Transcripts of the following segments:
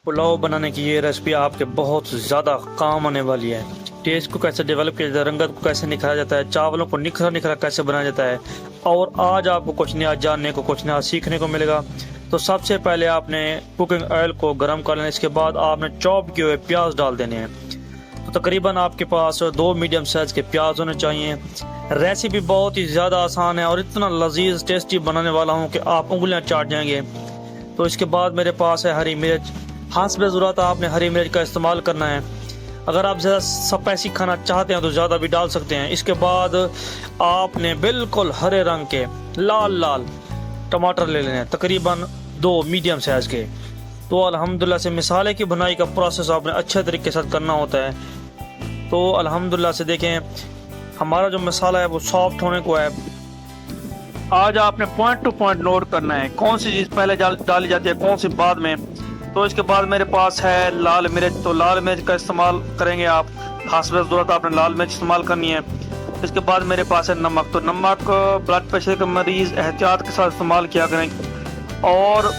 पुलाव बनाने की ये रेसिपी आपके बहुत ज़्यादा काम आने वाली है। टेस्ट को कैसे डेवलप किया जाता है, रंगत को कैसे निखारा जाता है, चावलों को निखरा निखरा कैसे बनाया जाता है, और आज आपको कुछ नया जानने को, कुछ नया सीखने को मिलेगा। तो सबसे पहले आपने कुकिंग ऑयल को गर्म कर लेना। इसके बाद आपने चॉप किए हुए प्याज डाल देने हैं। तो तकरीबन आपके पास 2 मीडियम साइज के प्याज होने चाहिए। रेसिपी बहुत ही ज़्यादा आसान है और इतना लजीज टेस्टी बनाने वाला हूँ कि आप उंगलियाँ चाट जाएंगे। तो इसके बाद मेरे पास है हरी मिर्च। हस्ब ज़रूरत आपने हरी मिर्च का इस्तेमाल करना है। अगर आप ज़्यादा स्पाइसी खाना चाहते हैं तो ज़्यादा भी डाल सकते हैं। इसके बाद आपने बिल्कुल हरे रंग के लाल लाल टमाटर ले लेने हैं, तकरीबन 2 मीडियम साइज़ के। तो अल्हम्दुलिल्लाह से मिसाले की बुनाई का प्रोसेस आपने अच्छे तरीके से करना होता है। तो अल्हम्दुलिल्लाह से देखें हमारा जो मसाला है वो सॉफ्ट होने को है। आज आपने पॉइंट टू पॉइंट नोट करना है कौन सी चीज़ पहले डाली जाती है, कौन सी बाद में। तो इसके बाद मेरे पास है लाल मिर्च। तो लाल मिर्च का इस्तेमाल करेंगे आप, खास ज़रूरत आपने लाल मिर्च इस्तेमाल करनी है। इसके बाद मेरे पास है नमक। तो नमक ब्लड प्रेशर के मरीज़ एहतियात के साथ इस्तेमाल किया करें और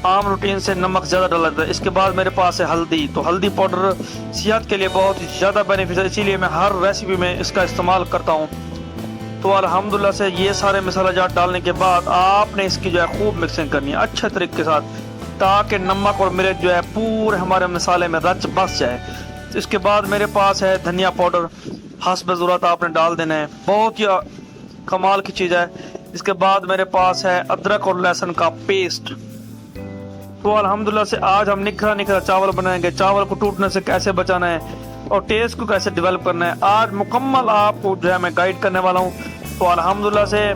आम रूटीन से नमक ज़्यादा डाला जाता है। इसके बाद मेरे पास है हल्दी। तो हल्दी पाउडर सेहत के लिए बहुत ही ज़्यादा बेनिफिशियल है, इसीलिए मैं हर रेसिपी में इसका इस्तेमाल करता हूँ। तो अल्हम्दुलिल्लाह से ये सारे मसाला जात डालने के बाद आपने इसकी जो है खूब मिक्सिंग करनी है अच्छे तरीके के साथ, ताकि नमक और मिर्च जो है पूरे हमारे मसाले में रच बस जाए। इसके बाद मेरे पास है धनिया पाउडर, हस्ब ज़रूरत आपने डाल देना है, बहुत ही कमाल की चीज़ है। इसके बाद मेरे पास है अदरक और लहसुन का पेस्ट। तो अल्हम्दुलिल्लाह से आज हम निखरा निखरा चावल बनाएंगे। चावल को टूटने से कैसे बचाना है और टेस्ट को कैसे डेवलप करना है, आज मुकम्मल आपको जो है मैं गाइड करने वाला हूँ। तो अल्हम्दुलिल्लाह से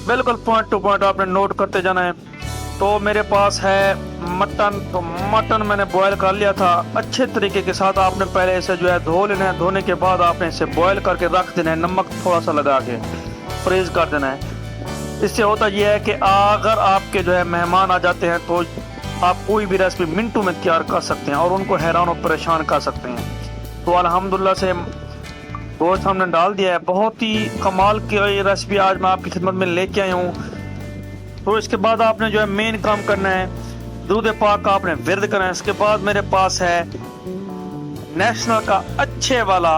बिल्कुल पॉइंट टू पॉइंट आपने नोट करते जाना है। तो मेरे पास है मटन। तो मटन मैंने बॉयल कर लिया था अच्छे तरीके के साथ। आपने पहले इसे जो है धो लेना है। धोने के बाद आपने इसे बॉयल करके रख देना है, नमक थोड़ा सा लगा के फ्रीज कर देना है। इससे होता यह है कि अगर आपके जो है मेहमान आ जाते हैं तो आप कोई भी रेसिपी मिनटों में तैयार कर सकते हैं और उनको हैरान और परेशान कर सकते हैं। तो अल्हम्दुलिल्लाह से गोश्त हमने डाल दिया है। बहुत ही कमाल की रेसिपी आज मैं आपकी खिदमत में लेके आया हूँ। तो इसके बाद आपने जो है मेन काम करना है, दूध पाक का आपने विरद करना है। इसके बाद मेरे पास है नेशनल का अच्छे वाला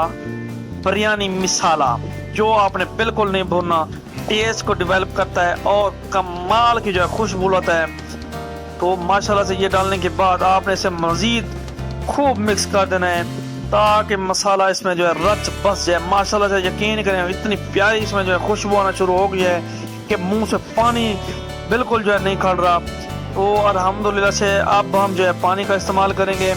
बिरयानी मसाला, जो आपने बिल्कुल नहीं भूलना, टेस्ट को डेवलप करता है और कमाल की जो है खुशबू लाता है। तो माशाल्लाह से ये डालने के बाद आपने इसे मज़ीद खूब मिक्स कर देना है ताकि मसाला इसमें जो है रच बस जाए। माशाल्लाह से यकीन करें इतनी प्यारी इसमें जो है खुशबू आना शुरू हो गई है कि मुंह से पानी बिल्कुल जो है नहीं खड़ रहा। तो अल्हम्दुलिल्लाह से अब हम जो है पानी का इस्तेमाल करेंगे।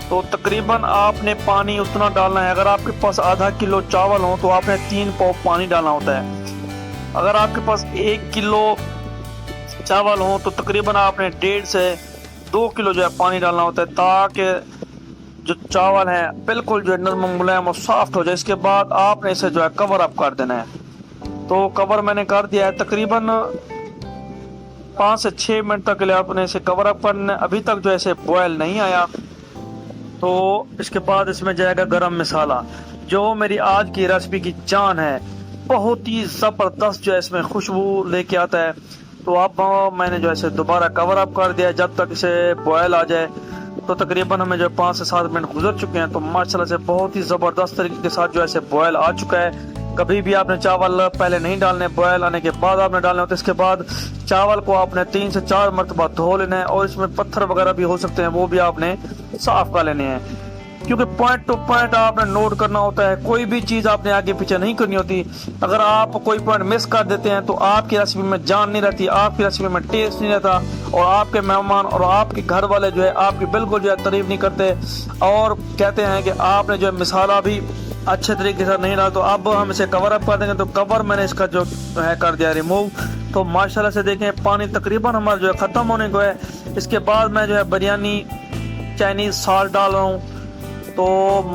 तो तकरीबन आपने पानी उतना डालना है। अगर आपके पास आधा किलो चावल हो तो आपने 3 पाव पानी डालना होता है। अगर आपके पास 1 किलो चावल हो तो तकरीबन आपने 1.5 से 2 किलो जो है पानी डालना होता है, ताकि जो चावल है बिल्कुल जो है नरम मुलायम और सॉफ्ट हो जाए। इसके बाद आपने इसे जो है कवर अप कर देना है। तो कवर मैंने कर दिया है। तकरीबन 5 से 6 मिनट तक के लिए आपने इसे कवर अप करना है। अभी तक जो है इसे बॉयल नहीं आया। तो इसके बाद इसमें जाएगा गरम मसाला, जो मेरी आज की रेसिपी की जान है। बहुत ही ज़बरदस्त जो है इसमें खुशबू लेके आता है। तो अब मैंने जो है इसे दोबारा कवर अप कर दिया जब तक इसे बॉयल आ जाए। तो तकरीबन हमें जो 5 से 7 मिनट गुजर चुके हैं। तो माशाल्लाह से बहुत ही ज़बरदस्त तरीके के साथ जो है इसे बॉयल आ चुका है। कभी भी आपने चावल पहले नहीं डालने, बॉयल आने के बाद आपने डालने होते। इसके बाद चावल को आपने 3 से 4 मरतबा धो लेना है और इसमें पत्थर वगैरह भी हो सकते हैं, वो भी आपने साफ कर लेने हैं, क्योंकि पॉइंट टू पॉइंट आपने नोट करना होता है। कोई भी चीज़ आपने आगे पीछे नहीं करनी होती। अगर आप कोई पॉइंट मिस कर देते हैं तो आपकी रेसिपी में जान नहीं रहती, आपकी रेसिपी में टेस्ट नहीं रहता और आपके मेहमान और आपके घर वाले जो है आपकी बिल्कुल जो है तारीफ नहीं करते और कहते हैं कि आपने जो है मसाला भी अच्छे तरीके से नहीं डाला। तो अब हम इसे कवर अप कर देंगे। तो कवर मैंने इसका जो है कर दिया रिमूव। तो माशाल्लाह से देखें पानी तकरीबन हमारा जो है ख़त्म होने को है। इसके बाद मैं जो है बिरयानी चाइनीज़ सॉल्ट डाल रहा हूँ। तो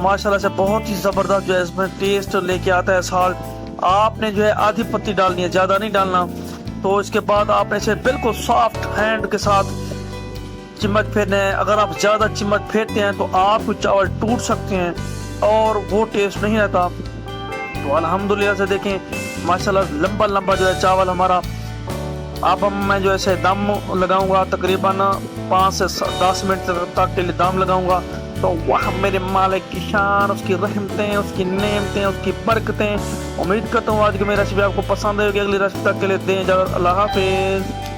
माशाल्लाह से बहुत ही ज़बरदस्त जो है इसमें टेस्ट लेके आता है सॉल्ट। आपने जो है आधी पत्ती डालनी है, ज़्यादा नहीं डालना। तो इसके बाद आपने इसे बिल्कुल सॉफ्ट हैंड के साथ चम्मच फेरना है। अगर आप ज़्यादा चम्मच फेरते हैं तो आप चावल टूट सकते हैं और वो टेस्ट नहीं रहता। तो अल्हम्दुलिल्लाह से देखें माशाल्लाह लंबा लंबा जो है चावल हमारा अब मैं जो ऐसे दम लगाऊंगा तकरीबन 5 से 10 मिनट तक के लिए दम लगाऊंगा। तो वह मेरे मालिक की शान, उसकी रहमतें, उसकी नेमतें, उसकी बरकतें। उम्मीद करता हूँ आज की मेरी रेसिपी आपको पसंद आएगी। अगली रेसिपी तक के लिए दें इजाज़त। अल्लाह हाफिज़।